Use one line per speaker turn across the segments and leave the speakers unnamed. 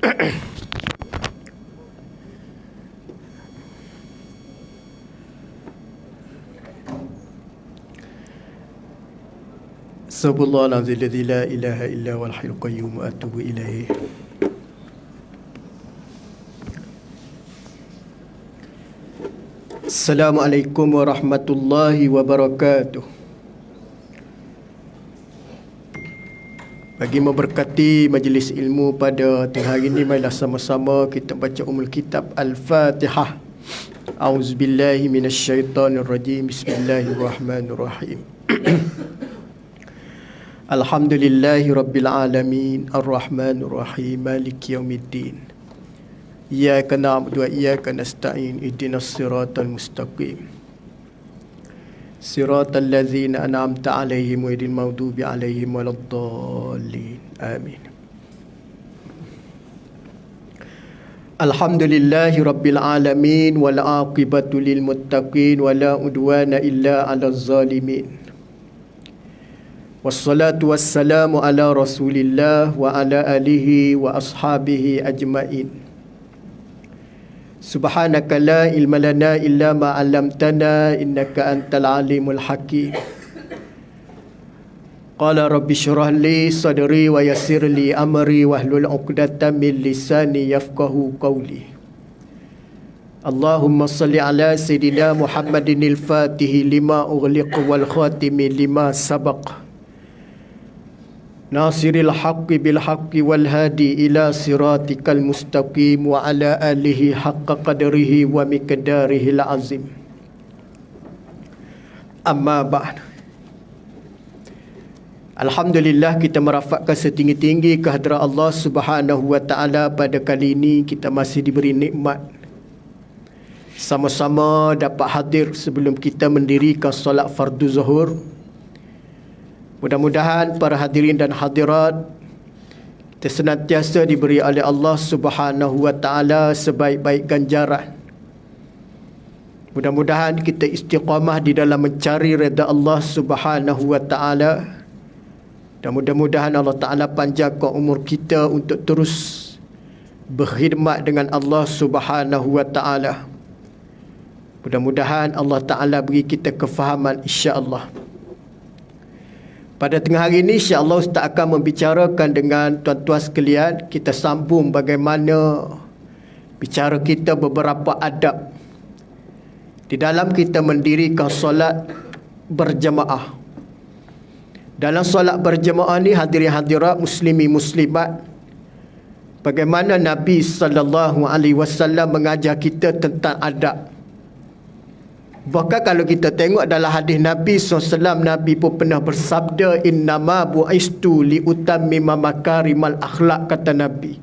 Subhanallah alladzi la ilaha illa wal hayyul qayyum wa atubu ilaih. Assalamualaikum warahmatullahi wabarakatuh. Bagi memberkati majlis ilmu pada tengah hari ini, marilah sama-sama kita baca Kitab Al-Fatihah. A'udzubillahi minasyaitonirrajim. Bismillahirrahmanirrahim. Alhamdulillahi rabbil alamin, arrahmanirrahim, maliki yaumiddin. Iyyaka na'budu wa iyyaka nasta'in, ihdinas siratal mustaqim. Siratal ladzina an'amta 'alaihim ghairil maghdubi 'alaihim waladdallin. Amin. Alhamdulillahi rabbil alamin, wal 'aqibatu lil muttaqin, wala udwana illa 'alal zalimin. Wassalatu wassalamu ala Rasulillah wa ala alihi wa ashabihi ajma'in. Subhanaka la ilma lana illa ma 'allamtana innaka antal alimul hakim. Qala rabbi shrah li sadri wa yassir li amri wahlul 'uqdatam min lisani yafqahu qawli. Allahumma salli ala sayidina Muhammadinil fatihi lima ughliq wal khatimi lima sabaq. Nasiril haqqi bil haqqi wal hadi ila siratikal mustaqim wa ala alihi haqqa qadrihi wa miqdarihil azim. Amma ba'd. Alhamdulillah, kita merafakkan setinggi-tinggi kehadrat Allah Subhanahu wa taala. Pada kali ini kita masih diberi nikmat sama-sama dapat hadir sebelum kita mendirikan solat fardu zuhur. Mudah-mudahan para hadirin dan hadirat kita senantiasa diberi oleh Allah Subhanahu wa taala sebaik-baik ganjaran. Mudah-mudahan kita istiqamah di dalam mencari redha Allah Subhanahu wa taala, dan mudah-mudahan Allah taala panjangkan umur kita untuk terus berkhidmat dengan Allah Subhanahu wa taala. Mudah-mudahan Allah taala beri kita kefahaman, insya-Allah. Pada tengah hari ini, insya-Allah Ustaz akan membicarakan dengan tuan-tuan sekalian. Kita sambung bagaimana bicara kita beberapa adab di dalam kita mendirikan solat berjemaah. Dalam solat berjemaah ni, hadirin hadirat, muslimi muslimat, bagaimana Nabi sallallahu alaihi wasallam mengajar kita tentang adab. Bahkan kalau kita tengok dalam hadis Nabi SAW, Nabi pun pernah bersabda, innama bu'istu liutammima makarimal akhlak, kata Nabi.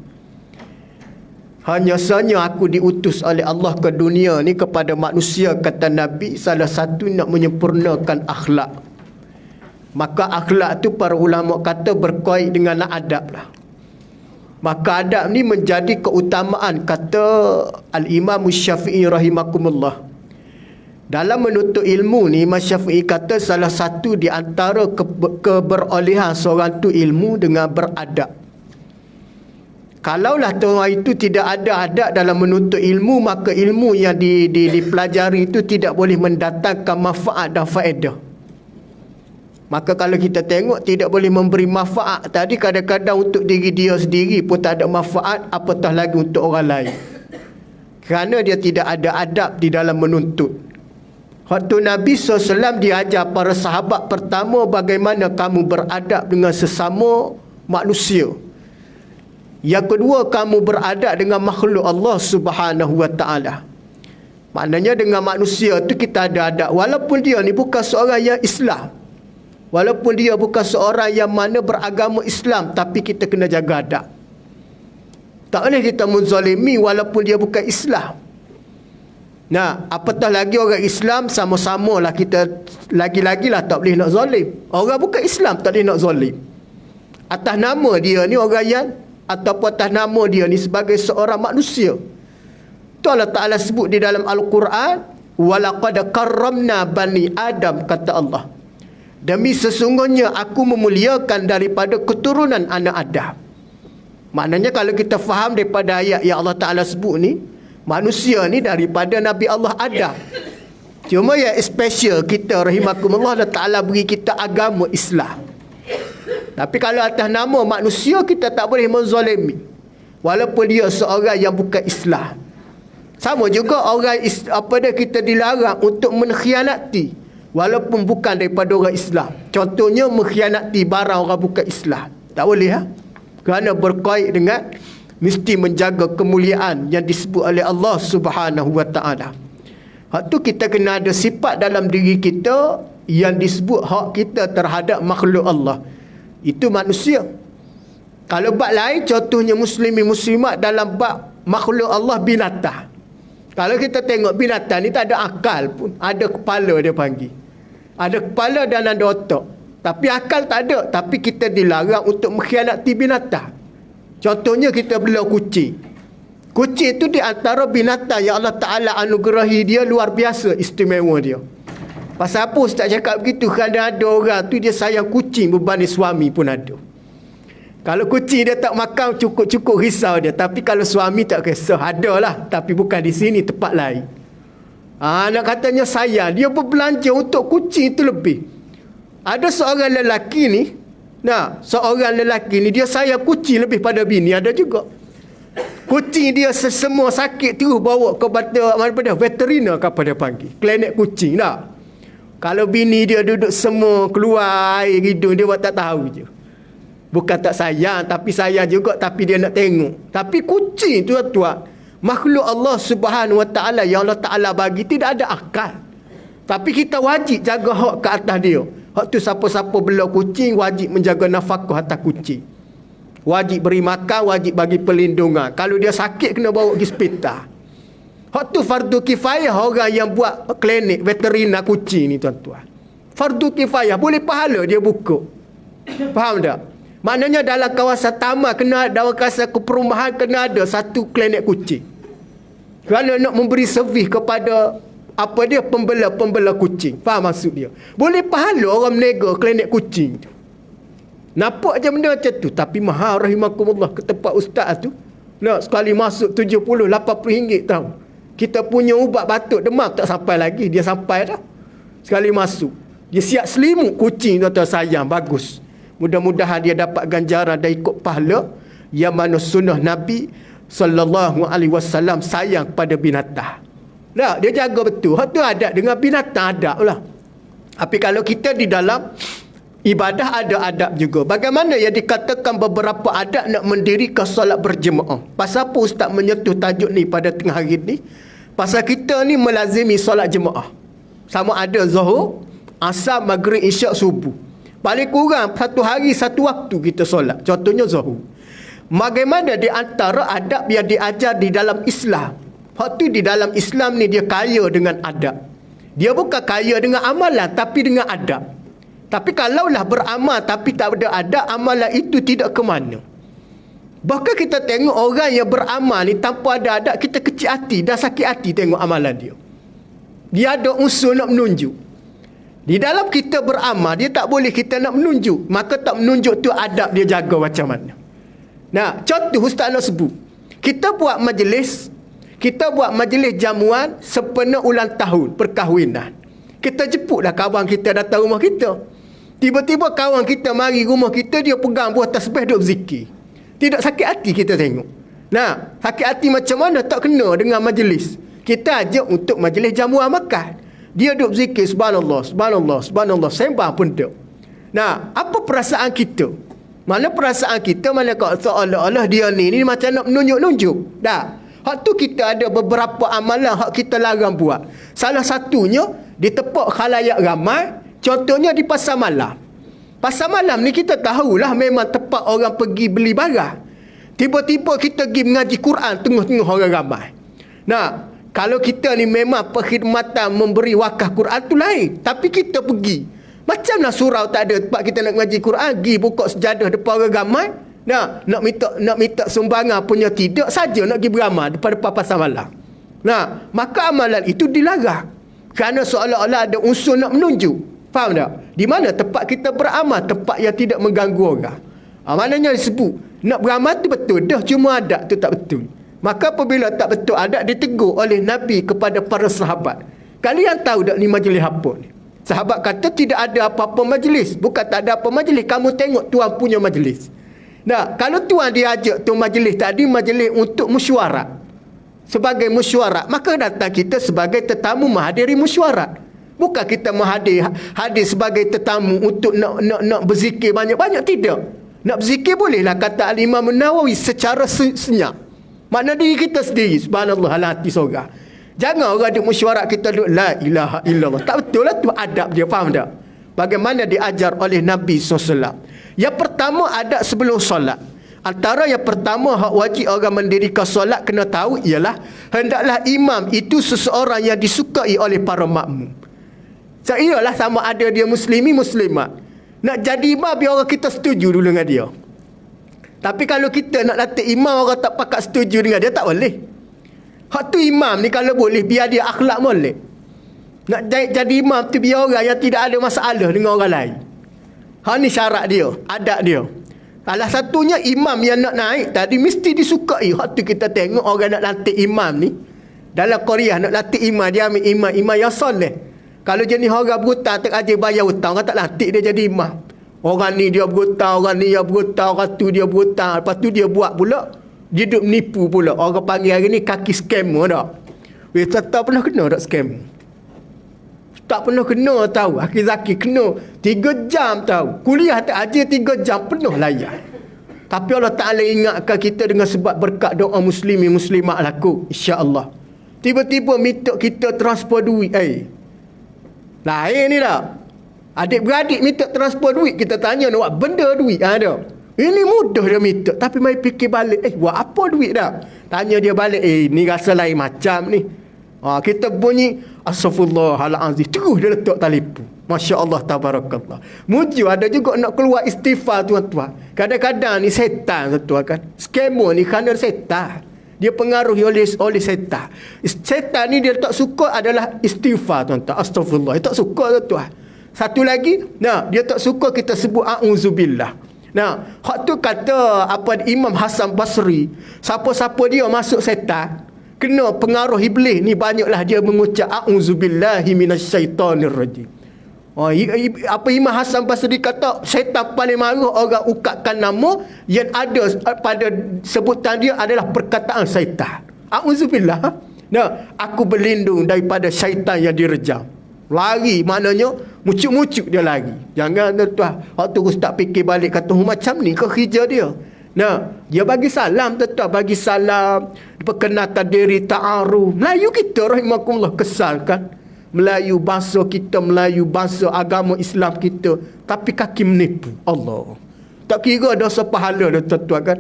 Hanya sahaja aku diutus oleh Allah ke dunia ni kepada manusia, kata Nabi, salah satu nak menyempurnakan akhlak. Maka akhlak tu para ulama kata berkait dengan adab lah. Maka adab ni menjadi keutamaan, kata Al-Imam Syafi'i rahimakumullah. Dalam menuntut ilmu ni, Imam Syafi'i kata salah satu di antara keberolehan seorang tu ilmu dengan beradab. Kalaulah orang itu tidak ada adab dalam menuntut ilmu, maka ilmu yang dipelajari itu tidak boleh mendatangkan manfaat dan faedah. Maka kalau kita tengok tidak boleh memberi manfaat tadi, kadang-kadang untuk diri dia sendiri pun tak ada manfaat, apatah lagi untuk orang lain. Kerana dia tidak ada adab di dalam menuntut. Waktu Nabi SAW diajar para sahabat, pertama bagaimana kamu beradab dengan sesama manusia. Yang kedua, kamu beradab dengan makhluk Allah Subhanahu wa taala. Maknanya dengan manusia tu kita ada adab, walaupun dia ni bukan seorang yang Islam, walaupun dia bukan seorang yang mana beragama Islam, tapi kita kena jaga adab. Tak boleh kita menzalimi walaupun dia bukan Islam. Nah, apatah lagi orang Islam, sama-sama lah kita, lagi-lagi lah tak boleh nak zalim. Orang bukan Islam tak boleh nak zalim. Atas nama dia ni orang yang, ataupun atas nama dia ni sebagai seorang manusia. Tu Allah Ta'ala sebut di dalam Al-Quran, walaqad karramna bani Adam, kata Allah. Demi sesungguhnya aku memuliakan daripada keturunan anak Adam. Maknanya kalau kita faham daripada ayat yang Allah Ta'ala sebut ni, manusia ni daripada Nabi Allah Adam. Cuma yang special kita rahimakumullah, Allah Ta'ala beri kita agama Islam. Tapi kalau atas nama manusia, kita tak boleh menzalimi walaupun dia seorang yang bukan Islam. Sama juga orang kita dilarang untuk mengkhianati walaupun bukan daripada orang Islam. Contohnya mengkhianati barang orang bukan Islam. Tak boleh, ha? Kerana berkait dengan mesti menjaga kemuliaan yang disebut oleh Allah Subhanahu wa taala. Hak tu kita kena ada sifat dalam diri kita yang disebut hak kita terhadap makhluk Allah. Itu manusia. Kalau bab lain, contohnya muslimin muslimat dalam bab makhluk Allah, binatang. Kalau kita tengok binatang ni tak ada akal pun, ada kepala dia panggil. Ada kepala dan ada otak. Tapi akal tak ada. Tapi kita dilarang untuk mengkhianati binatang. Contohnya kita bela kucing. Kucing itu di antara binatang yang Allah Ta'ala anugerahi dia luar biasa istimewa dia. Pasal apa Ustaz cakap begitu? Kerana ada orang tu dia sayang kucing berbanding suami pun ada. Kalau kucing dia tak makan, cukup-cukup risau dia. Tapi kalau suami tak kisah, ada lah. Tapi bukan di sini, tempat lain. Nak katanya sayang, dia berbelanja untuk kucing itu lebih. Ada seorang lelaki ni, seorang lelaki ni dia sayang kucing lebih pada bini, ada juga. Kucing dia semua sakit terus bawa kepada veteriner, apa dia panggil, klinik kucing tak. Kalau bini dia duduk semua keluar air hidung, dia buat tak tahu je. Bukan tak sayang, tapi sayang juga, tapi dia nak tengok. Tapi kucing tuan-tuan, makhluk Allah Subhanahu wa taala yang Allah Taala bagi tidak ada akal. Tapi kita wajib jaga hak ke atas dia. Hak tu siapa-siapa bela kucing wajib menjaga nafkah atas kucing. Wajib beri makan, wajib bagi perlindungan. Kalau dia sakit kena bawa pergi hospital. Hak tu fardu kifayah orang yang buat klinik veteriner kucing ni tuan-tuan. Fardu kifayah, boleh pahala dia buka. Faham tak? Maknanya dalam kawasan taman kena, dalam kawasan perumahan kena ada satu klinik kucing. Kerana nak memberi servis kepada pembela kucing. Faham maksud dia? Boleh pahala orang menega klinik kucing tu. Nampak je benda macam tu. Tapi mahal rahimakumullah ke tempat ustaz tu. Sekali masuk 70, 80 ringgit tahu. Kita punya ubat batuk demam tak sampai lagi. Dia sampai dah. Sekali masuk. Dia siap selimut kucing tuan-tuan sayang. Bagus. Mudah-mudahan dia dapat ganjaran dan ikut pahala yang mana sunnah Nabi SAW sayang pada binatang. Dia jaga betul. Hak tu adab dengan binatang adab lah. Tapi kalau kita di dalam ibadah ada adab juga. Bagaimana yang dikatakan beberapa adab nak mendirikan solat berjemaah. Pasal apa Ustaz menyentuh tajuk ni pada tengah hari ni? Pasal kita ni melazimi solat jemaah. Sama ada zuhur, asar, maghrib, isyak, subuh. Paling kurang satu hari satu waktu kita solat. Contohnya zuhur. Bagaimana di antara adab yang diajar di dalam Islam? Hak tu di dalam Islam ni dia kaya dengan adab. Dia bukan kaya dengan amalan tapi dengan adab. Tapi kalaulah beramal tapi tak ada adab, amalan itu tidak ke mana. Bahkan kita tengok orang yang beramal ni tanpa ada adab, kita kecil hati dan sakit hati tengok amalan dia. Dia ada unsur nak menunjuk. Di dalam kita beramal, dia tak boleh kita nak menunjuk. Maka tak menunjuk tu adab dia jaga macam mana. Contoh Ustaz nak sebut. Kita buat majlis jamuan sepenuh ulang tahun perkahwinan. Kita jemputlah kawan kita datang rumah kita. Tiba-tiba kawan kita mari rumah kita, dia pegang buah tasbih duk zikir. Tidak sakit hati kita tengok. Sakit hati macam mana tak kena dengan majlis. Kita ajak untuk majlis jamuan makan. Dia duk zikir subhanallah, subhanallah, subhanallah, sembang pun tak. Apa perasaan kita? Mana perasaan kita, mana kau seolah-olah dia ni macam nak menunjuk-nunjuk. Hak tu kita ada beberapa amalan hak kita larang buat. Salah satunya di tempat khalayak ramai, contohnya di pasar malam. Pasar malam ni kita tahulah memang tempat orang pergi beli barang. Tiba-tiba kita pergi mengaji Quran tengah-tengah orang ramai. Kalau kita ni memang perkhidmatan memberi wakaf Quran tu lain. Tapi kita pergi. Macam nak surau tak ada tempat kita nak mengaji Quran, pergi buka sejadah depan orang ramai. Nak minta sumbangan punya tidak saja nak pergi beramal depan-depan pasar malam. Maka amalan itu dilarang. Kerana seolah-olah ada unsur nak menunjuk. Faham tak? Di mana tempat kita beramal, tempat yang tidak mengganggu orang. Maknanya disebut nak beramal tu betul dah, cuma adat tu tak betul. Maka apabila tak betul adat, ditegur oleh Nabi kepada para sahabat. Kalian tahu tak ni majlis apa ni? Sahabat kata tidak ada apa-apa majlis. Bukan tak ada apa majlis, kamu tengok tuan punya majlis. Nah, kalau tuan diajak tu majlis tadi, majlis untuk mesyuarat, sebagai mesyuarat, maka datang kita sebagai tetamu menghadiri mesyuarat. Bukan kita hadir sebagai tetamu untuk nak berzikir banyak-banyak, tidak. Nak berzikir bolehlah, kata Al-Imam Nawawi, secara senyap. Makna diri kita sendiri, subhanallah, ala hati sorang. Jangan orang duduk mesyuarat kita duduk la ilaha illallah. Tak betul lah tu adab dia, faham tak? Bagaimana diajar oleh Nabi SAW. Yang pertama, adab sebelum solat. Antara yang pertama hak wajib orang mendirikan solat kena tahu ialah hendaklah imam itu seseorang yang disukai oleh para makmum. So, ialah sama ada dia muslimi muslimat. Nak jadi imam biar orang kita setuju dulu dengan dia. Tapi kalau kita nak latih imam orang tak pakat setuju dengan dia, tak boleh. Hak tu imam ni kalau boleh biar dia akhlak molek. Nak jadi imam tu biar orang yang tidak ada masalah dengan orang lain. Hak ni syarat dia, adab dia. Salah satunya imam yang nak naik tadi mesti disukai. Hak tu kita tengok orang nak latih imam ni. Dalam Korea nak latih imam, dia ambil imam yang soleh. Kalau jenis orang berhutang tak ajar bayar hutang, orang tak latih dia jadi imam. Orang ni dia berhutang, orang ni dia berhutang, orang tu dia berhutang. Lepas tu dia buat pula, dia duduk menipu pula. Orang panggil hari ni kaki scammer tak. Tak pernah kena tak scam. Tak pernah kena tahu. Akhir Zaki kena 3 jam tahu. Kuliah tak ajar 3 jam penuh layan. Tapi Allah Ta'ala ingatkan kita dengan sebab berkat doa muslimin muslimat laku. InsyaAllah. Tiba-tiba minta kita transfer duit. Lain ni tak. Adik-beradik minta transfer duit. Kita tanya nak buat benda duit. Ada. Ini mudah dia minta. Tapi mai fikir balik. Buat apa duit dah? Tanya dia balik. Ni rasa lain macam ni. Kita bunyi astaghfirullahalazim, terus dia letak telefon. Masya-Allah tabarakallah. Muju ada juga nak keluar istighfar tuan-tuan. Kadang-kadang ni setan tuan kan. Scammer ni kerana setan. Dia pengaruhi oleh setan. Setan ni dia tak suka adalah istighfar tuan-tuan. Astagfirullah. Dia tak suka tuan-tuan. Satu lagi, dia tak suka kita sebut auzubillah. Hak tu kata Imam Hasan Basri, siapa-siapa dia masuk setan, kena pengaruh iblis ni, banyaklah dia mengucap a'udzubillahi minasyaitonirrajim. Imam Hasan Basri kata syaitan paling marah orang ukapkan nama yang ada pada sebutan dia adalah perkataan syaitan. A'udzubillah. Aku berlindung daripada syaitan yang direjam. Lari maknanya mucuk-mucuk dia lari. Jangan tuan. Waktu ustaz fikir balik kata macam ni ke kerja dia. Dia bagi salam tuan, bagi salam, perkenalkan diri, ta'aruf. Melayu kita rahimakumullah kesalkan. Melayu bahasa kita, Melayu bahasa agama Islam kita, tapi kaki menipu. Allah. Tak kira dosa pahala dah tuan kan.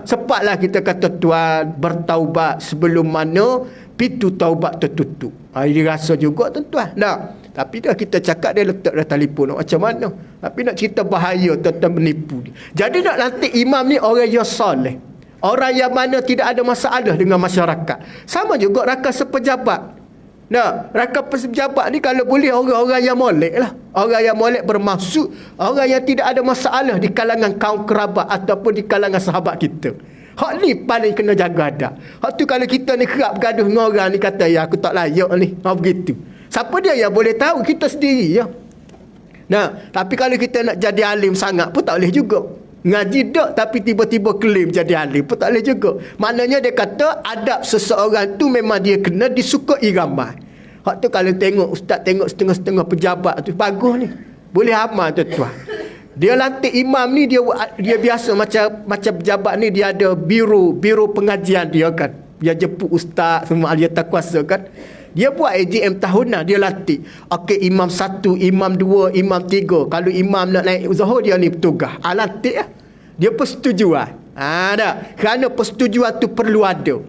Cepatlah kita kata tuan bertaubat sebelum mana pintu taubat tertutup. Dia rasa juga tuan. Tapi dah kita cakap dia letak dah telefon macam mana. Tapi nak cerita bahaya tentang menipu dia. Jadi nak lantik imam ni orang yang soleh. Orang yang mana tidak ada masalah dengan masyarakat. Sama juga rakan sepejabat. Rakan sepejabat ni kalau boleh orang-orang yang molek lah. Orang yang molek bermaksud orang yang tidak ada masalah di kalangan kaum kerabat ataupun di kalangan sahabat kita. Hak ni paling kena jaga adab. Hak tu kalau kita ni kerap bergaduh dengan orang ni kata ya aku tak layak ni. Begitu. Siapa dia yang boleh tahu? Kita sendiri ya. Tapi kalau kita nak jadi alim sangat pun tak boleh juga. Ngaji tak tapi tiba-tiba klaim jadi alim pun tak boleh juga. Maknanya dia kata adab seseorang tu memang dia kena disukai ramai. Hak tu kalau tengok ustaz tengok setengah-setengah pejabat tu bagus ni. Boleh amal tuan-tuan. Dia lantik imam ni dia biasa macam pejabat ni dia ada biro pengajian dia kan. Dia jemput ustaz semua ahli kuasa kan. Dia buat AGM tahunan, dia latih. Okey, imam 1, imam 2, imam 3. Kalau imam nak naik zuhur dia ni petugas. Latih lah. Dia persetujuan. Kerana persetujuan tu perlu ada.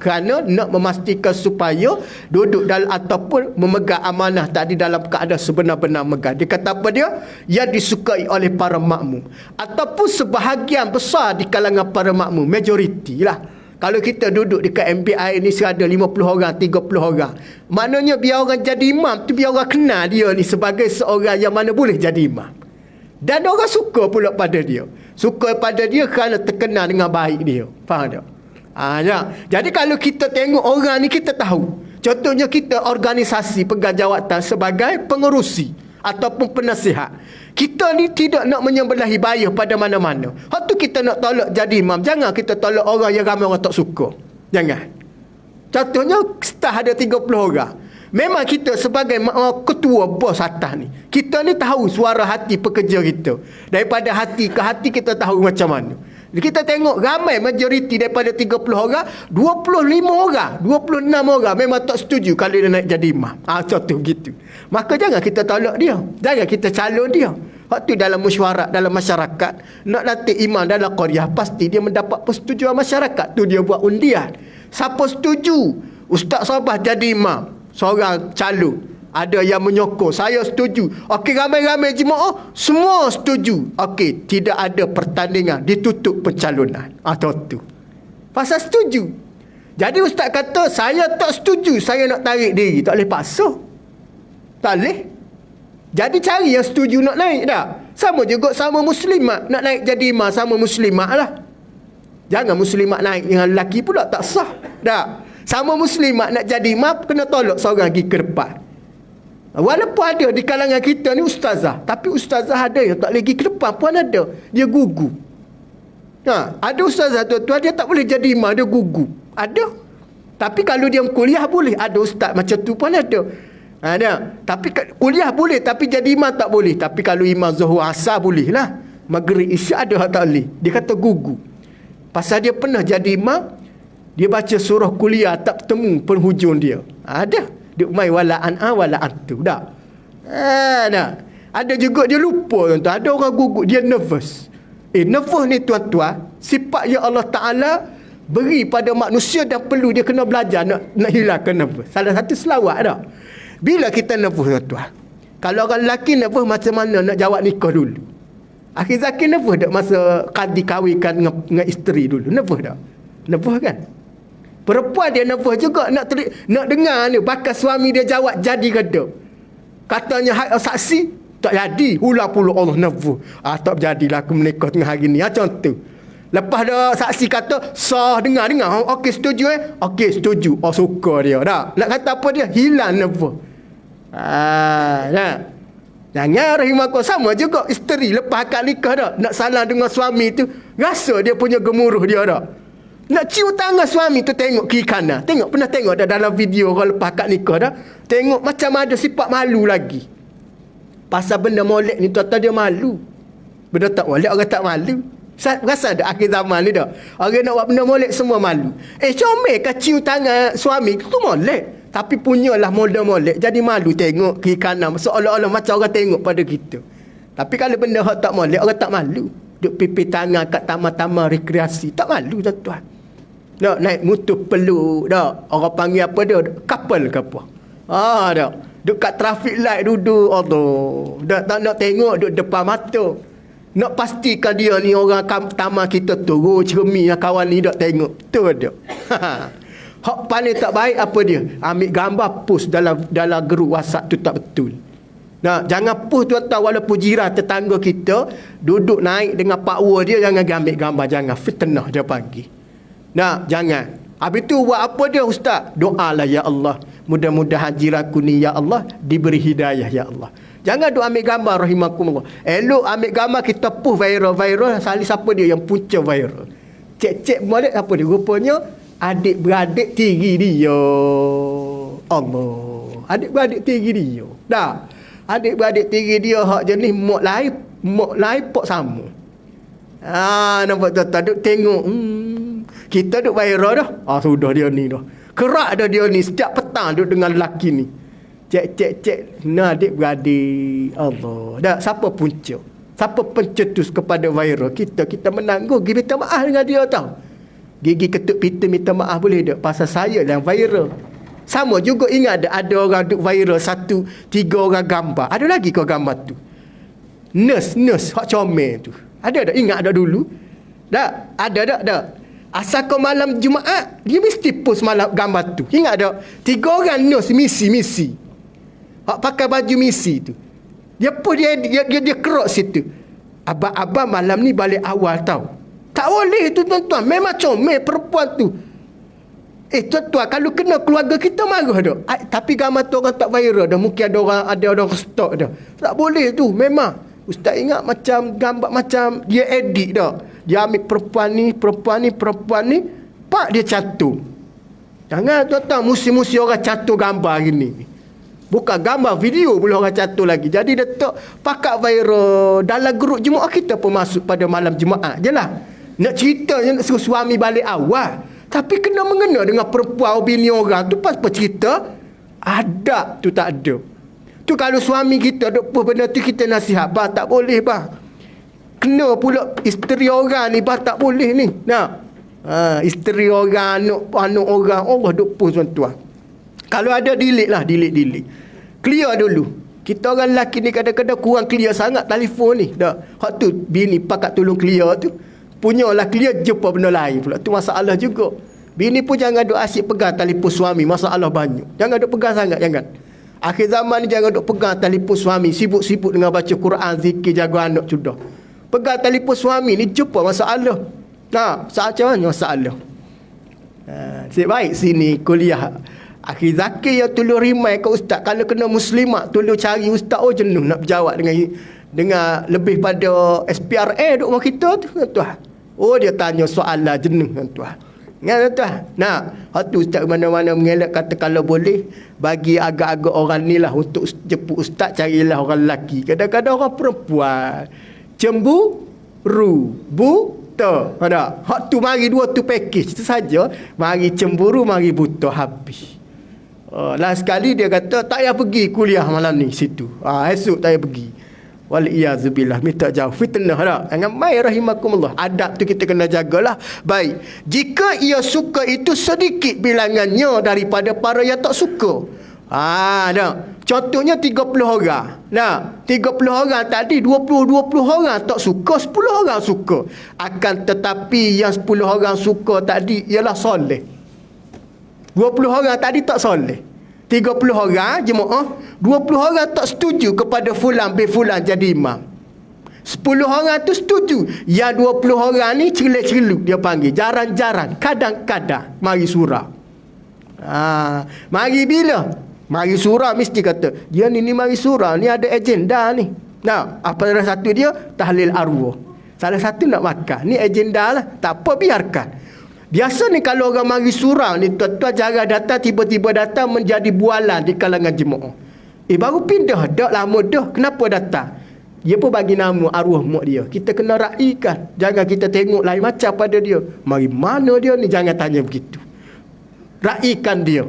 Kerana nak memastikan supaya duduk dalam ataupun memegang amanah tadi dalam keadaan sebenar-benar megang. Dia kata apa dia? Yang disukai oleh para makmum. Ataupun sebahagian besar di kalangan para makmum. Majoriti lah. Kalau kita duduk dekat MBI ni serada 50 orang, 30 orang. Maknanya biar orang jadi imam tu biar orang kenal dia ni sebagai seorang yang mana boleh jadi imam. Dan orang suka pula pada dia. Suka pada dia kerana terkenal dengan baik dia. Faham tak? Jadi kalau kita tengok orang ni, kita tahu. Contohnya kita organisasi pegang jawatan sebagai pengerusi ataupun penasihat. Kita ni tidak nak menyembelahi bayar pada mana-mana. Hak tu kita nak tolak jadi imam. Jangan kita tolak orang yang ramai orang tak suka. Jangan. Contohnya staf ada 30 orang. Memang kita sebagai ketua bos atas ni, kita ni tahu suara hati pekerja kita. Daripada hati ke hati kita tahu macam mana. Kita tengok ramai majoriti daripada 30 orang, 25 orang, 26 orang memang tak setuju kalau dia naik jadi imam. Contoh begitu. Maka jangan kita tolak dia. Jangan kita calon dia. Waktu dalam mesyuarat, dalam masyarakat, nak latih imam dalam qaryah, pasti dia mendapat persetujuan masyarakat. Tu dia buat undian. Siapa setuju Ustaz Sabah jadi imam, seorang calon, ada yang menyokong, saya setuju. Okey, ramai-ramai jemaah semua setuju. Okey, tidak ada pertandingan, ditutup pencalonan. Tu. Pasal setuju. Jadi ustaz kata, saya tak setuju, saya nak tarik diri. Tak boleh paksa. Tak boleh. Jadi cari yang setuju nak naik tak? Sama juga sama muslimat. Nak naik jadi imam sama muslimat lah. Jangan muslimat naik dengan lelaki pula, tak sah. Tak? Sama muslimat nak jadi imam, kena tolak seorang pergi ke depan. Walaupun ada di kalangan kita ni ustazah, tapi ustazah ada yang tak lagi ke depan pun ada. Dia gugu. Ada ustazah tuan-tuan, dia tak boleh jadi imam, dia gugu. Ada. Tapi kalau dia kuliah boleh. Ada ustaz macam tu pun ada. Ada. Tapi kuliah boleh, tapi jadi imam tak boleh. Tapi kalau imam Zuhur Asar boleh lah. Maghrib Isyak ada tak boleh. Dia kata gugu. Pasal dia pernah jadi imam, dia baca surah kuliah tak bertemu penghujung dia. Ada. Dia umai wala'an wala'an tu. Tak? Ada juga dia lupa tuan-tuan. Ada orang gugup, dia nervous. Nervous ni tuan-tuan, sifat yang Allah Ta'ala beri pada manusia dan perlu dia kena belajar nak hilangkan nervous. Salah satu selawat tak? Bila kita nervous tuan-tuan, kalau orang lelaki nervous macam mana nak jawab nikah dulu? Akhir Zakir nervous tak masa kadi kahwinkan dengan isteri dulu? Nervous tak? Nervous kan? Perempuan dia nervous juga nak dengar ni bakal suami dia jawab jadi ke tak. Katanya hak saksi tak jadi, hula pula Allah nervous. Tak jadilah aku menikah tengah hari ni. Macam tu. Lepas dah saksi kata sah, dengar. Okey setuju Okey setuju. Suka dia dah. Nak kata apa dia? Hilang nervous. Jangan rahimakum, sama juga isteri lepas akad nikah dah. Nak salah dengan suami tu, rasa dia punya gemuruh dia dah. Nak cium tangan suami tu tengok kiri kanan. Pernah tengok dah dalam video orang lepas akad nikah dah. Tengok macam ada sifat malu lagi. Pasal benda molek ni tuan-tuan dia malu. Benda tak molek orang tak malu. Rasa ada akhir zaman ni dah. Orang nak buat benda molek semua malu. Comel kan cium tangan suami tu molek. Tapi punyalah model molek. Jadi malu tengok kiri kanan. Seolah-olah macam orang tengok pada kita. Tapi kalau benda hak tak molek, orang tak malu. Duk pipi tangan kat taman-taman rekreasi. Tak malu tuan-tuan. Nak naik motor peluk dak. Orang panggil apa dia? Couple ke apa? Dak. Duk kat traffic light duduk. Dak tak nak tengok duk depan mata. Nak pastikan dia ni orang taman kita tu. Cermin yang kawan ni dak tengok. Tu dak. Hak paling tak baik apa dia? Ambil gambar post dalam grup WhatsApp tu tak betul. Jangan post tuan-tuan walaupun jiran tetangga kita duduk naik dengan pakwa dia, jangan ambil gambar, jangan fitnah dia panggil. Jangan. Habis tu buat apa dia ustaz? Doalah ya Allah. Mudah-mudahan jiranku ni ya Allah diberi hidayah ya Allah. Jangan duk ambil gambar rahimakumullah. Elok ambil gambar kita post viral. Salih siapa dia yang punca viral. Cek balik apa dia? Rupanya adik-beradik tiri dia. Allah. Adik-beradik tiri dia. Dah. Adik-beradik tiri dia hak jenis mak lain pok sama. Nampak tuan-tuan duk tengok. Kita duk viral dah. Sudah dia ni dah. Kerak dah dia ni. Setiap petang duk dengan lelaki ni. Cek. Adik-beradik. Allah. Dah, siapa punca? Siapa pencetus kepada viral? Kita menangguh. Gigi minta maaf dengan dia tau. Gigi ketuk pita minta maaf boleh tak? Pasal saya yang viral. Sama juga ingat ada orang duk viral 3 orang gambar. Ada lagi kau gambar tu? Nurse. Hak comel tu. Ada tak? Ingat ada dulu? Tak? Ada tak? Asal kau malam Jumaat, dia mesti post malam gambar tu. Ingat tak? 3 orang nurse misi. Hak pakai baju misi tu. Dia pun dia kerok situ. Abang-abang malam ni balik awal tau. Tak boleh tu tuan-tuan. Memang comel perempuan tu. Tuan-tuan, kalau kena keluarga kita marah dah. Tapi gambar tu orang tak viral dah. Mungkin ada orang stok dah. Tak boleh tu. Memang. Ustaz ingat macam gambar macam dia edit dah. Dia ambil perempuan ni. Pak dia catur. Jangan tuan-tuan musim-musim orang catur gambar gini. Bukan gambar, video pula orang catur lagi. Jadi dia tak pakat viral. Dalam grup jemaah kita pun masuk pada malam Jumaat je lah. Nak cerita je nak suruh suami balik awal. Tapi kena mengena dengan perempuan bini orang tu pas cerita. Adab tu tak ada. Tu kalau suami kita ada apa benda tu kita nasihat. Bah tak boleh bah. Kena pula isteri orang ni bah tak boleh ni. Nah. Isteri orang, anak orang. Allah duk pun tuan-tuan. Kalau ada delete lah, delete. Clear dulu. Kita orang lelaki ni kadang-kadang kurang clear sangat telefon ni. Dah. Hak tu bini pakat tolong clear tu. Punyalah clear jumpa benda lain pula. Tu masalah juga. Bini pun jangan duk asyik pegang telefon suami. Masalah banyak. Jangan duk pegang sangat, jangan. Akhir zaman ni jangan duk pegang telefon suami. Sibuk-sibuk dengan baca Quran, zikir, jaga anak sudah. Pegang telefon suami ni jumpa masalah. Macam mana masalah? Nasib baik sini kuliah. Akhir Zakir yang tolong rimai ke ustaz. Kalau kena muslimat tolong cari ustaz. Jenuh nak berjawab dengan lebih pada SPRA duk rumah kita tu tuan. Dia tanya soalan jenuh tuan. Ingat tuan. Hak tu ustaz mana-mana mengelak kata kalau boleh bagi agak-agak orang ni lah untuk jemput ustaz, carilah orang lelaki. Kadang-kadang orang perempuan cemburu, buta. Ada. Hak tu mari dua tu package tu saja. Mari cemburu, mari buta habis. Last sekali dia kata tak payah pergi kuliah malam ni situ. Esok tak payah pergi. Waliyazubillah, minta jauh fitnah dah. Jangan mai rahimakumullah. Adab tu kita kena jagalah. Baik. Jika ia suka itu sedikit bilangannya daripada para yang tak suka. Contohnya 30 orang. 30 orang tadi 20 orang tak suka, 10 orang suka. Akan tetapi yang 10 orang suka tadi ialah soleh. 20 orang tadi tak soleh. 30 orang jemaah, 20 orang tak setuju kepada fulan bin fulan jadi imam. 10 orang tu setuju. Yang 20 orang ni celuk-celuk dia panggil. Jarang-jarang, kadang-kadang mari surah. Mari bila? Mari surah mesti kata, dia ni mari surah, ni ada agenda ni. Apa salah satu dia? Tahlil arwah. Salah satu nak makan. Ni agenda lah. Tak apa, biarkan. Biasa ni kalau orang mari surau ni tuan-tuan jarang datang, tiba-tiba datang menjadi bualan di kalangan jemaah. Baru pindah dak lama dah. Kenapa datang? Dia pun bagi nama arwah mak dia. Kita kena raikan. Jangan kita tengok lain macam pada dia. Mari mana dia ni, jangan tanya begitu. Raikan dia.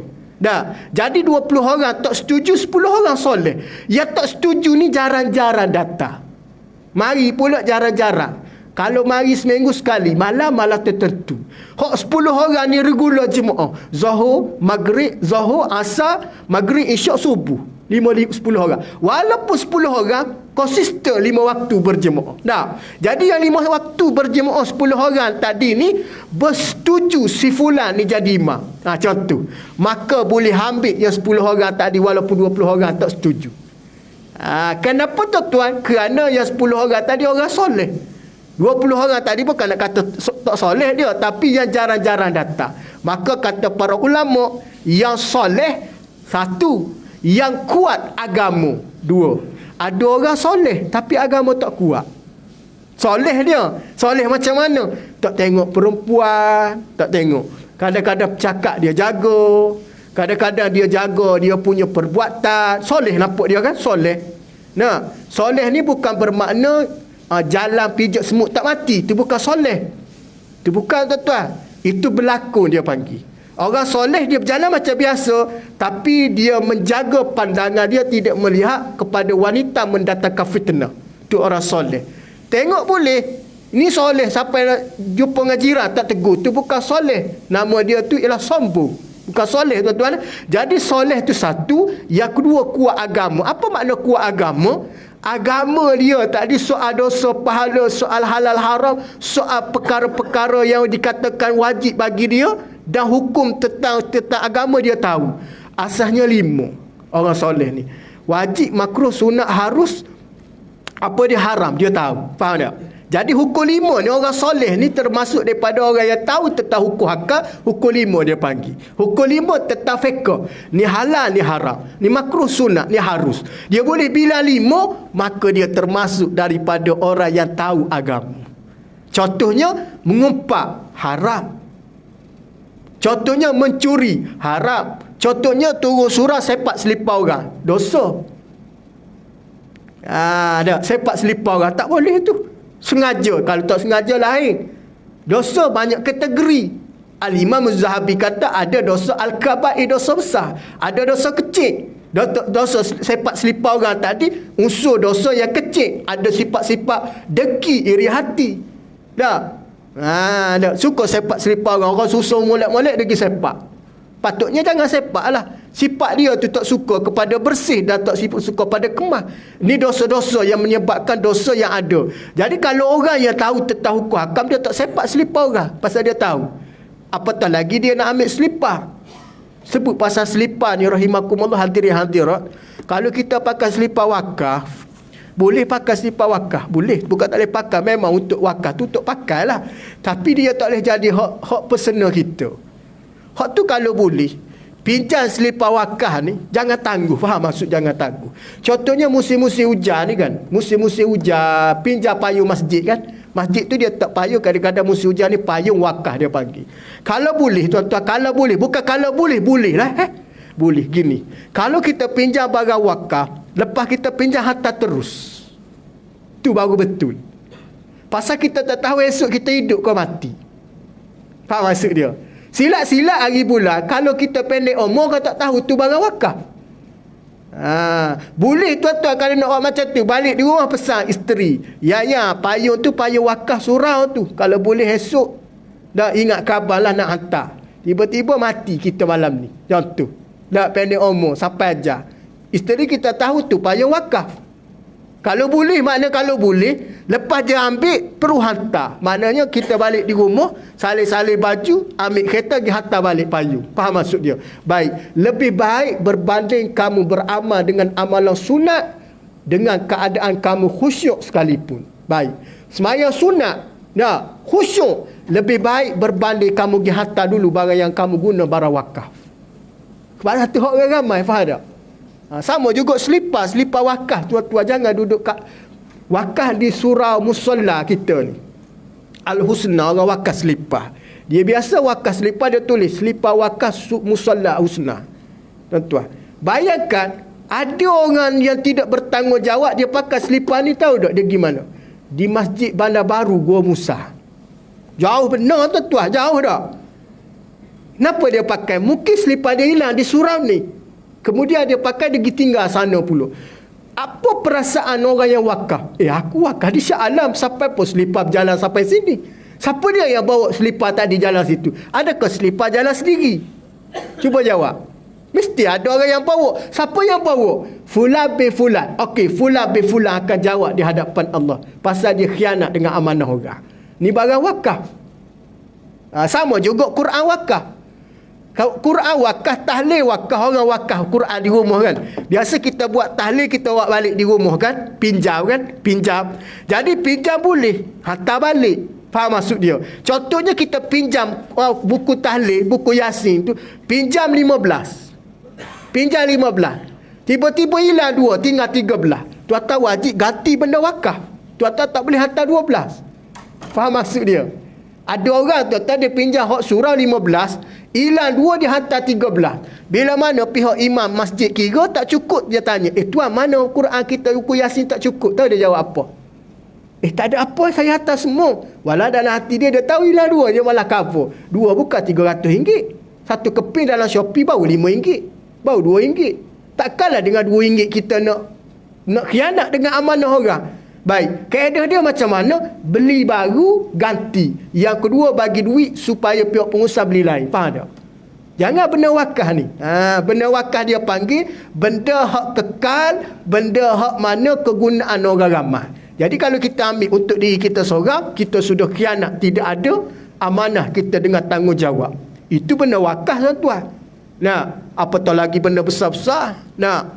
Jadi 20 orang tak setuju, 10 orang soleh. Yang tak setuju ni jarang-jarang datang. Mari pula jarang-jarang. Kalau mari seminggu sekali, malam-malam tertentu. 10 orang ni regular jemaah. Zuhur, maghrib, zuhur, asar, maghrib, isyak, subuh. 10 orang. Walaupun 10 orang, konsisten 5 waktu berjemaah. Jadi yang 5 waktu berjemaah 10 orang tadi ni, bersetuju si fulan ni jadi imam. Contoh. Maka boleh ambil yang 10 orang tadi walaupun 20 orang tak setuju. Kenapa tuan-tuan? Kerana yang 10 orang tadi orang soleh. 20 orang tadi bukan nak kata tak soleh dia, tapi yang jarang-jarang datang. Maka kata para ulama, yang soleh satu, yang kuat agama dua. Ada orang soleh tapi agama tak kuat. Soleh dia, soleh macam mana? Tak tengok perempuan, tak tengok. Kadang-kadang cakap dia jaga, kadang-kadang dia jaga dia punya perbuatan. Soleh nampak dia kan, soleh. Soleh ni bukan bermakna jalan pijak semut tak mati. Itu bukan soleh. Itu bukan tuan-tuan. Itu berlakon dia panggil. Orang soleh dia berjalan macam biasa, tapi dia menjaga pandangan dia tidak melihat kepada wanita mendatangkan fitnah. Itu orang soleh. Tengok boleh. Ini soleh, sampai jumpa dengan jiran tak tegur. Itu bukan soleh. Nama dia tu ialah sombong. Bukan soleh tuan-tuan. Jadi soleh tu satu. Yang kedua kuat agama. Apa makna kuat agama? Agama dia tadi soal dosa pahala, soal halal haram, soal perkara-perkara yang dikatakan wajib bagi dia, dan hukum tentang agama dia tahu. Asasnya 5 orang soleh ni. Wajib, makruh, sunat, harus, Apa dia haram, dia tahu. Faham tak? Jadi hukum 5 ni, orang soleh ni termasuk daripada orang yang tahu tentang hukum akal. Hukum 5 dia panggil. Hukum 5 tentang fiqh. Ni halal, ni haram. Ni makruh, sunat, ni harus. Dia boleh bilang 5, maka dia termasuk daripada orang yang tahu agama. Contohnya, mengumpat, haram. Contohnya, mencuri, haram. Contohnya, turun surah sepak selipar orang, dosa. Sepak selipar orang, tak boleh tu. Sengaja, kalau tak sengaja lain. Dosa banyak kategori. Al-Imam Az-Zahabi kata ada dosa al-kabair, dosa besar. Ada dosa kecil. Dosa sepak selipar orang tadi, unsur dosa yang kecil. Ada sifat-sifat dengki, iri hati. Suka sepak selipar orang. Orang susah molek-molek dia pergi sepak. Patutnya jangan sepak lah. Sifat dia tu tak suka kepada bersih dan tak suka pada kemah. Ini dosa-dosa yang menyebabkan dosa yang ada. Jadi kalau orang yang tahu tentang hukum hakam, dia tak sepak selipar orang. Pasal dia tahu. Apatah lagi dia nak ambil selipar. Sebut pasal selipar ni, rahimakumullah hadirin-hadirat. Kalau kita pakai selipar wakaf, boleh pakai selipar wakaf. Boleh. Bukan tak boleh pakai. Memang untuk wakaf tu untuk pakai lah. Tapi dia tak boleh jadi hak personal kita. Hak tu kalau boleh, pinjam selipar wakaf ni, jangan tangguh. Faham maksud jangan tangguh? Contohnya musim-musim hujan ni kan. Musim-musim hujan, pinjam payung masjid kan. Masjid tu dia tak payung, kadang-kadang musim hujan ni payung wakaf dia panggil. Kalau boleh tuan-tuan, kalau boleh. Bukan kalau boleh, boleh lah. Boleh, gini. Kalau kita pinjam barang wakaf, lepas kita pinjam hantar terus. Tu baru betul. Pasal kita tak tahu esok kita hidup ke mati. Faham maksud dia? Silat-silat hari bulan, kalau kita pendek umur, kau tak tahu tu barang wakaf. Boleh tuan-tuan kalau nak buat macam tu, balik di rumah pesan isteri. Ya, payung tu payung wakaf surau tu. Kalau boleh esok, dah ingat khabar lah nak hantar. Tiba-tiba mati kita malam ni. Contoh. Dah pendek umur, sampai ajar. Isteri kita tahu tu payung wakaf. Kalau boleh, makna kalau boleh, lepas dia ambil, perlu hantar. Maknanya kita balik di rumah, salih-salih baju, ambil kereta, pergi hantar balik payung. Faham maksud dia? Baik. Lebih baik berbanding kamu beramal dengan amalan sunat, dengan keadaan kamu khusyuk sekalipun. Baik. Sembahyang sunat, khusyuk. Lebih baik berbanding kamu pergi hantar dulu barang yang kamu guna, barang wakaf. Sebab tu orang ramai, faham tak? Sama juga selipar wakaf. Tuan-tuan jangan duduk kat wakaf di surau musalla kita ni. Al-Husna, orang wakaf selipar. Dia biasa wakaf selipar, dia tulis selipar wakaf musalla husna. Tuan-tuan, bayangkan ada orang yang tidak bertanggungjawab, dia pakai selipar ni, tahu tak dia gimana? Di Masjid Bandar Baru Gua Musa. Jauh benar tuan-tuan, jauh tak? Kenapa dia pakai? Mungkin selipar dia hilang di surau ni. Kemudian dia pakai, dia pergi tinggal sana pula. Apa perasaan orang yang wakaf? Aku wakaf di Shah Alam, sampai pun selipar berjalan sampai sini. Siapa dia yang bawa selipar tadi jalan situ? Adakah selipar jalan sendiri? Cuba jawab. Mesti ada orang yang bawa. Siapa yang bawa? Fulan bin Fulan. Okey, Fulan bin Fulan akan jawab di hadapan Allah. Pasal dia khianat dengan amanah orang. Ni barang wakaf. Sama juga Quran wakaf. Quran wakaf, tahlil wakaf, orang wakaf Quran di rumah kan. Biasa kita buat tahlil, kita buat balik di rumah kan. Pinjam kan, pinjam. Jadi pinjam boleh, hantar balik. Faham maksud dia? Contohnya kita pinjam buku tahlil, buku Yasin tu, pinjam 15. Pinjam 15. Tiba-tiba hilang 2, tinggal 13. Tuan-tuan wajib ganti benda wakaf. Tuan-tuan tak boleh hantar 12. Faham maksud dia? Ada orang tuan-tuan dia pinjam hak surau 15, hilang 2, dia hantar 13. Bila mana pihak imam masjid kira tak cukup, dia tanya, tuan mana Quran kita buku Yasin tak cukup? Tahu dia jawab apa? Tak ada apa, saya hantar semua. Walau dalam hati dia, dia tahu hilang 2, dia malah cover. 2 bukan RM300. Satu keping dalam Shopee baru RM5. Baru RM2. Takkanlah dengan RM2 kita nak khianat dengan amanah orang. Baik, kaedah dia macam mana? Beli baru, ganti. Yang kedua, bagi duit supaya pihak pengusaha beli lain. Faham tak? Jangan benda wakaf ni. Benda wakaf dia panggil benda hak kekal, benda hak mana kegunaan orang ramai. Jadi kalau kita ambil untuk diri kita seorang, kita sudah khianat, tidak ada amanah kita dengan tanggungjawab. Itu benda wakaf tuan-tuan. Apatah lagi benda besar-besar.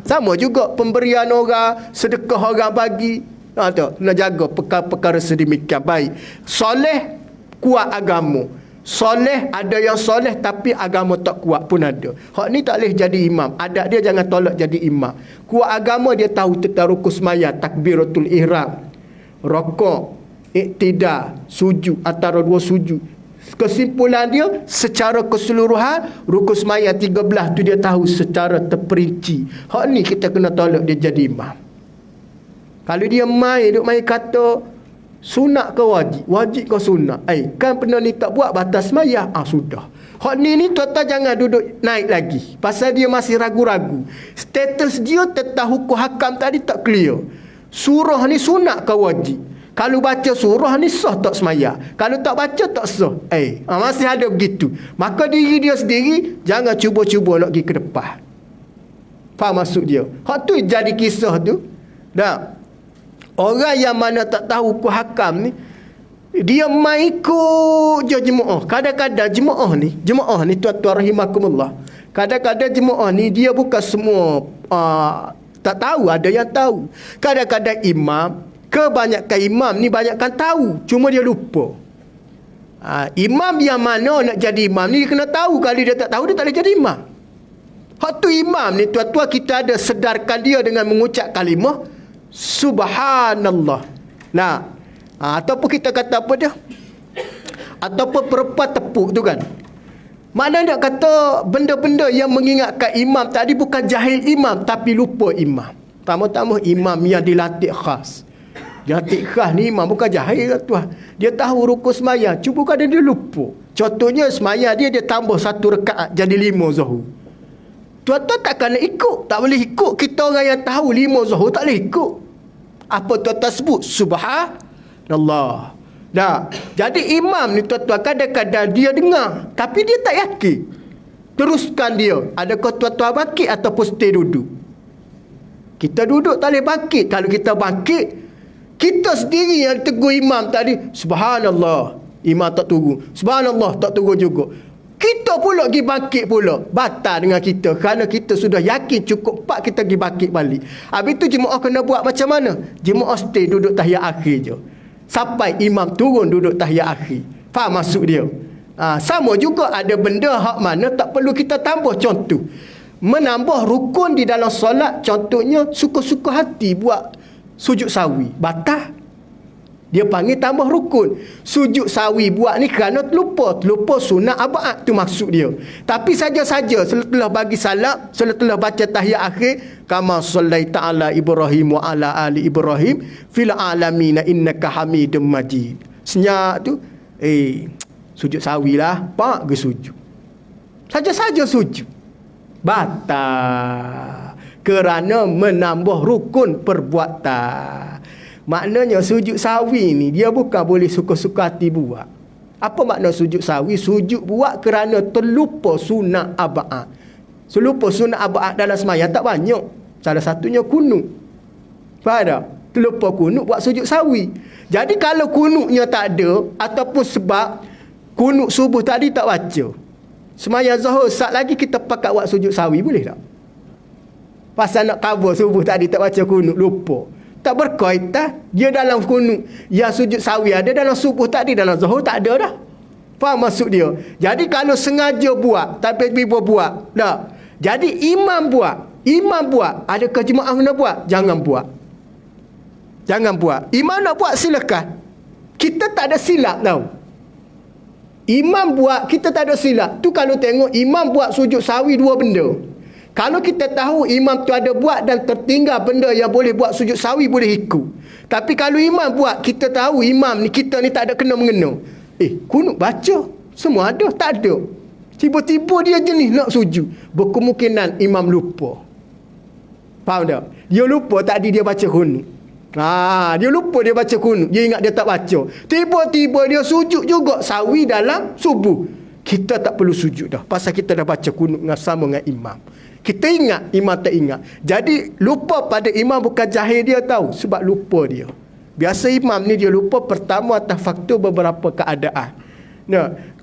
Sama juga pemberian orang, sedekah orang bagi. tu, kena jaga perkara-perkara sedemikian. Baik. Soleh, kuat agama. Soleh, ada yang soleh tapi agama tak kuat pun ada. Hak ni tak boleh jadi imam. Adat dia jangan tolak jadi imam. Kuat agama dia tahu tentang rukun semaya, takbiratul ihram, rokok, iktidal, sujud, antara dua sujud. Kesimpulan dia, secara keseluruhan, rukun semaya 13 tu dia tahu secara terperinci. Hak ni kita kena tolak dia jadi imam. Kalau dia duk main kata sunat ke wajib? Wajib ke sunat? Kan benda ni tak buat batas semaya. Sudah. Hak ni tuan-tuan jangan duduk naik lagi. Pasal dia masih ragu-ragu. Status dia tentang hukum hakam tadi tak clear. Surah ni sunat ke wajib? Kalau baca surah ni sah tak semaya? Kalau tak baca tak sah. Masih ada begitu. Maka diri dia sendiri jangan cuba-cuba nak pergi ke depan. Faham maksud dia? Hak tu jadi kisah tu. Dah. Orang yang mana tak tahu hukum hakam ni, dia main ikut je jemaah. Kadang-kadang jemaah ni tuan-tuan rahimakumullah. Kadang-kadang jemaah ni dia bukan semua tak tahu, ada yang tahu. Kadang-kadang imam, kebanyakan imam ni banyakkan tahu, cuma dia lupa. Imam yang mana nak jadi imam ni dia kena tahu. Kalau dia tak tahu, dia tak boleh jadi imam. Hak tu imam ni tuan-tuan, kita ada sedarkan dia dengan mengucap kalimah Subhanallah. Ataupun kita kata apa dia? Ataupun perempuan tepuk tu kan. Maknanya nak kata benda-benda yang mengingatkan imam tadi bukan jahil imam, tapi lupa imam. Pertama-tama imam yang dilatih khas. Dilatih khas ni imam bukan jahil tuan. Dia tahu rukun semaya, cuma kadang dia lupa. Contohnya semaya dia tambah 1 rakaat jadi 5 zuhur. Tuan-tuan takkan nak ikut. Tak boleh ikut. Kita orang yang tahu 5 zuhur tak boleh ikut. Apa tuan-tuan sebut? Subhanallah. Jadi imam ni tuan-tuan kadang-kadang dia dengar, tapi dia tak yakin. Teruskan dia. Adakah tuan-tuan bangkit ataupun stay duduk? Kita duduk tak boleh bangkit. Kalau kita bangkit, kita sendiri yang tegur imam tadi. Subhanallah. Imam tak tunggu. Subhanallah tak tunggu juga. Kita pula pergi bangkit pula. Batal dengan kita. Kerana kita sudah yakin cukup 4 kita pergi bangkit balik. Habis tu jemaah kena buat macam mana? Jemaah stay duduk tahiyat akhir je. Sampai imam turun duduk tahiyat akhir. Faham maksud dia? Sama juga ada benda hak mana tak perlu kita tambah. Contoh, menambah rukun di dalam solat. Contohnya suka-suka hati buat sujud sawi. Batal. Dia panggil tambah rukun. Sujud sawi buat ni kerana lupa sunat abad, tu maksud dia. Tapi saja-saja setelah bagi salam, setelah baca tahiyat akhir, kama sallaita ala Ibrahim wa ala ali Ibrahim fil alamin innaka Hamidum Majid. Senyap tu sujud sawi lah, pak ke sujud. Saja-saja sujud. Batal. Kerana menambah rukun perbuatan. Maknanya sujud sawi ni dia bukan boleh suka-suka hati buat. Apa makna sujud sawi? Sujud buat kerana terlupa sunat abad. Terlupa sunat abad dalam sembahyang tak banyak. Salah satunya kunut. Faham tak? Terlupa kunut buat sujud sawi. Jadi kalau kunutnya tak ada, ataupun sebab kunut subuh tadi tak baca, sembahyang zuhur sat lagi kita pakat buat sujud sawi, boleh tak? Pasal nak cover subuh tadi tak baca kunut, lupa. Tak berkaitan. Dia dalam kunut yang sujud sawi ada, dalam subuh tadi, dalam zuhur tak ada dah. Faham maksud dia? Jadi kalau sengaja buat, tapi tiba buat tak. Jadi imam buat, adakah jemaah kena buat? Jangan buat. Imam nak buat silakan. Kita tak ada silap tau. Imam buat, kita tak ada silap. Tu kalau tengok imam buat sujud sawi 2 benda. Kalau kita tahu imam tu ada buat dan tertinggal benda yang boleh buat sujud sawi, boleh ikut. Tapi kalau imam buat, kita tahu imam ni, kita ni tak ada kena-mengena. Kunut baca. Semua ada, tak ada. Tiba-tiba dia jenis nak sujud. Berkemungkinan imam lupa. Faham tak? Dia lupa tadi dia baca kunut. Dia lupa dia baca kunut. Dia ingat dia tak baca. Tiba-tiba dia sujud juga sawi dalam subuh. Kita tak perlu sujud dah. Pasal kita dah baca kunut sama dengan imam. Kita ingat, imam tak ingat. Jadi lupa pada imam bukan jahil dia tahu, sebab lupa dia. Biasa imam ni dia lupa pertama atas faktor beberapa keadaan.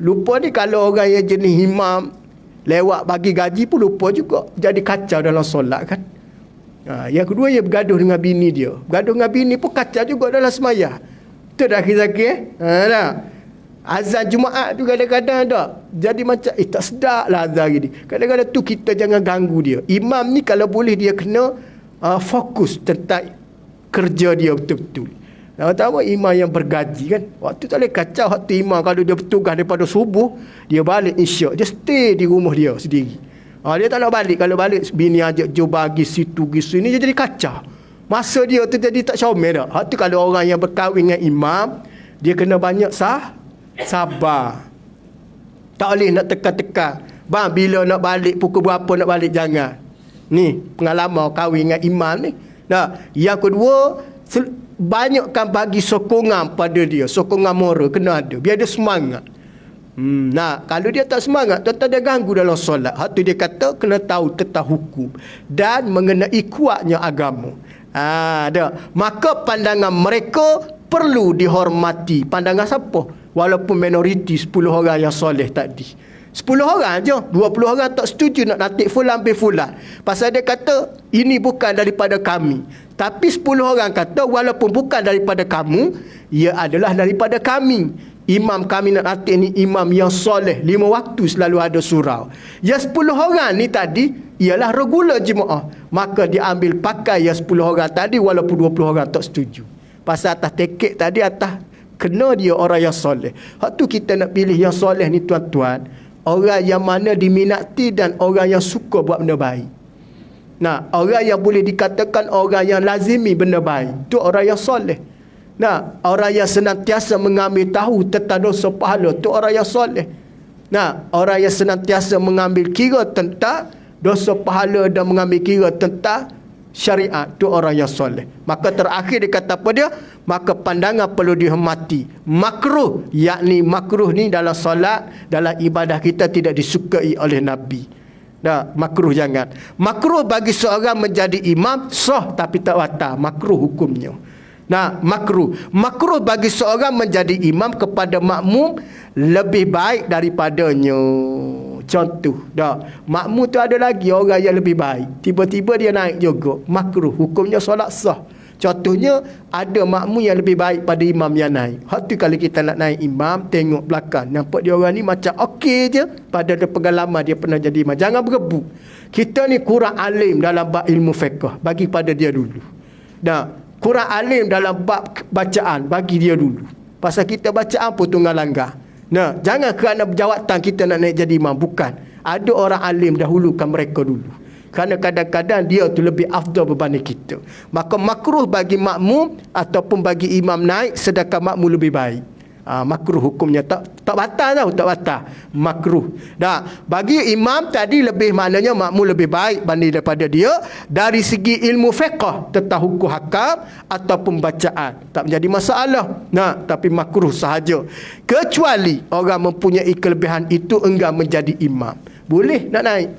Lupa ni kalau orang yang jenis imam lewat bagi gaji pun lupa juga. Jadi kacau dalam solat kan. Yang kedua, ia bergaduh dengan bini dia. Bergaduh dengan bini pun kacau juga dalam semaya. Itu dah kisah-kisah. Dah. Azan Jumaat tu kadang-kadang tak. Jadi macam, tak sedap lah azan gini. Kadang-kadang tu kita jangan ganggu dia. Imam ni kalau boleh dia kena fokus tentang kerja dia betul-betul. Yang pertama, imam yang bergaji kan. Waktu tak boleh kacau. Waktu imam kalau dia bertugas daripada subuh, dia balik isyak. Dia stay di rumah dia sendiri. Dia tak nak balik. Kalau balik, bini ajak jom bagi situ, pergi sini, dia jadi kacau. Masa dia tu jadi tak comel dah. Waktu kalau orang yang berkahwin dengan imam, dia kena banyak sabar. Tak boleh nak tekan-tekan. Bang, bila nak balik, pukul berapa nak balik, jangan. Ni, pengalaman kahwin dengan imam ni. Nah, yang kedua, banyakkan bagi sokongan pada dia. Sokongan moral kena ada. Biar dia semangat. Nah, kalau dia tak semangat, tuan-tuan dia ganggu dalam solat. Hak tu dia kata kena tahu tentang hukum dan mengenai kuatnya agama. Maka pandangan mereka perlu dihormati. Pandangan siapa? Walaupun minoriti 10 orang yang soleh tadi. 10 orang je, 20 orang tak setuju nak natik fulan bin fulan. Pasal dia kata ini bukan daripada kami. Tapi 10 orang kata walaupun bukan daripada kamu, ia adalah daripada kami. Imam kami nak natik ni imam yang soleh, 5 waktu selalu ada surau. Yang 10 orang ni tadi ialah regular jemaah. Maka diambil pakai yang 10 orang tadi walaupun 20 orang tak setuju. Pasal atas tekek tadi, atas kena dia orang yang soleh. Hak tu kita nak pilih yang soleh ni tuan-tuan, orang yang mana diminati dan orang yang suka buat benda baik. Nah, orang yang boleh dikatakan orang yang lazimi benda baik, tu orang yang soleh. Nah, orang yang senantiasa mengambil tahu tentang dosa pahala, tu orang yang soleh. Nah, orang yang senantiasa mengambil kira tentang dosa pahala dan mengambil kira tentang syariat, tu orang yang soleh. Maka terakhir dia kata apa dia? Maka pandangan perlu dihormati. Makruh, yakni makruh ni dalam solat, dalam ibadah kita tidak disukai oleh Nabi. Dah, makruh jangan. Makruh bagi seorang menjadi imam sah tapi tak batal. Makruh hukumnya. Nah, makruh bagi seorang menjadi imam kepada makmum lebih baik daripadanya. Contoh, dah, makmum tu ada lagi orang yang lebih baik, tiba-tiba dia naik juga, makruh, hukumnya solat sah. Contohnya, ada makmum yang lebih baik pada imam yang naik. Hak tu kalau kita nak naik imam, tengok belakang, nampak dia orang ni macam okey je, pada ada pengalaman dia pernah jadi imam. Jangan berebut. Kita ni kurang alim dalam bab ilmu fiqh, bagi pada dia dulu. Dah, kurang alim dalam bab bacaan, bagi dia dulu. Pasal kita bacaan pun tunggal langgar. Nah, jangan kerana berjawatan kita nak naik jadi imam. Bukan. Ada orang alim dahulukan mereka dulu. Kerana kadang-kadang dia tu lebih afdal berbanding kita. Maka makruh bagi makmum ataupun bagi imam naik sedangkan makmum lebih baik. Makruh hukumnya. Tak batal tau, tak batal. Makruh. Dah, bagi imam tadi lebih maknanya makmum lebih baik banding daripada dia dari segi ilmu fiqh tentang hukum hakam ataupun bacaan. Tak menjadi masalah. Nah, tapi makruh sahaja. Kecuali orang mempunyai kelebihan itu enggan menjadi imam. Boleh nak naik.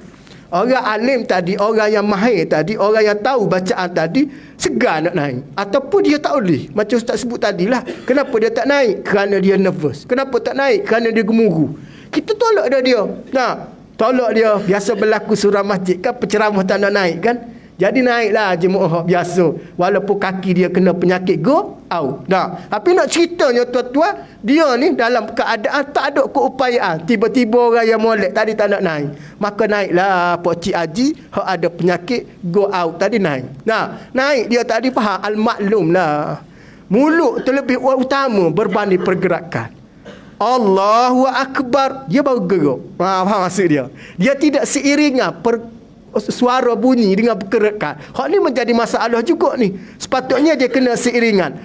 Orang alim tadi, orang yang mahir tadi, orang yang tahu bacaan tadi, segar nak naik. Ataupun dia tak boleh. Macam Ustaz sebut tadilah. Kenapa dia tak naik? Kerana dia nervous. Kenapa tak naik? Kerana dia gemuruh. Kita tolak dia. Nah, tolak dia. Biasa berlaku surah masjid kan, penceramah tak nak naik kan. Jadi naiklah jemaah biasa. Walaupun kaki dia kena penyakit go out. Nah, tapi nak ceritanya tuan-tuan, dia ni dalam keadaan tak ada keupayaan. Tiba-tiba orang yang molek tadi tak nak naik. Maka naiklah Pak Cik Haji, hak ada penyakit go out tadi naik. Nah, naik dia tadi faham al-maklum lah. Mulut tu lebih utama berbanding pergerakan. Allahu Akbar, dia baru gerak. Faham maksud dia? Dia tidak seiringan suara bunyi dengan pergerakan. Hak ni menjadi masalah juga ni. Sepatutnya dia kena seiringan.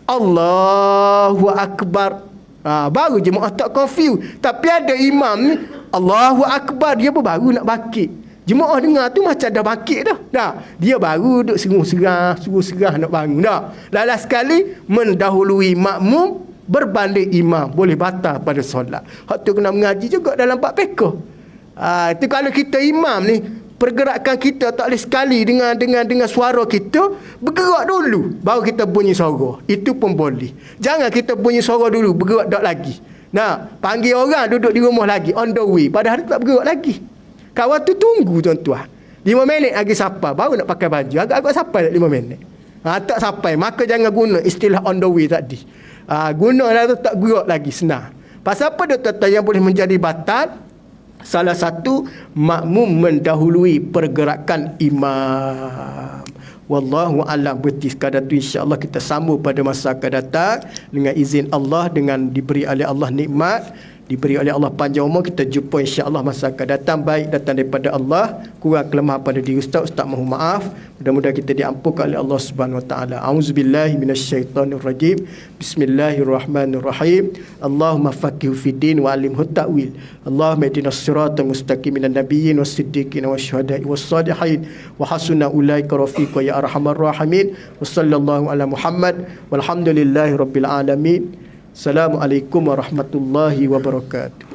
Allahu Akbar. Baru jemaah tak confuse. Tapi ada imam ni, Allahu Akbar, dia pun baru nak bakit. Jemaah dengar tu macam dah bakit dah. Dah, dia baru duduk serah nak bangun dah. Last sekali mendahului makmum berbanding imam, boleh batal pada solat. Hak tu kena mengaji juga dalam bab fiqh. Itu kalau kita imam ni, pergerakan kita tak boleh sekali dengan suara kita, bergerak dulu baru kita bunyi suara. Itu pun boleh. Jangan kita bunyi suara dulu, bergerak tak lagi. Nah, panggil orang duduk di rumah lagi, on the way, padahal tak bergerak lagi. Kawan tu tunggu tuan-tuan. 5 minit lagi sampai, baru nak pakai baju. Agak-agak sampai tak 5 minit. Tak sampai, maka jangan guna istilah on the way tadi. Guna dah tu tak gerak lagi, senang. Pasal apa dia tuan-tuan yang boleh menjadi batal? Salah satu, makmum mendahului pergerakan imam. Wallahu a'lam. Berarti sekadar tu insya-Allah kita sambung pada masa akan datang dengan izin Allah, dengan diberi oleh Allah nikmat, diberi oleh Allah panjang umur. Kita jumpa insya-Allah masa akan datang. Baik datang daripada Allah, kurang kelemahan pada diri Ustaz mohon maaf. Mudah-mudahan kita diampunkan oleh Allah Subhanahu wa taala. Auzubillahi minasyaitonirrajim. Bismillahirrahmanirrahim. Allahumma faqihhu fid-din wa 'allimhu ta'wil. Allahumma ihdinas siratal mustaqim minan nabiyyin was-siddiqin wasyuhada'i was-shalihin wa hasuna ulaika rafiqa ya arhamar rahimin. Wa sallallahu ala Muhammad walhamdulillahi rabbil alamin. Assalamualaikum warahmatullahi wabarakatuh.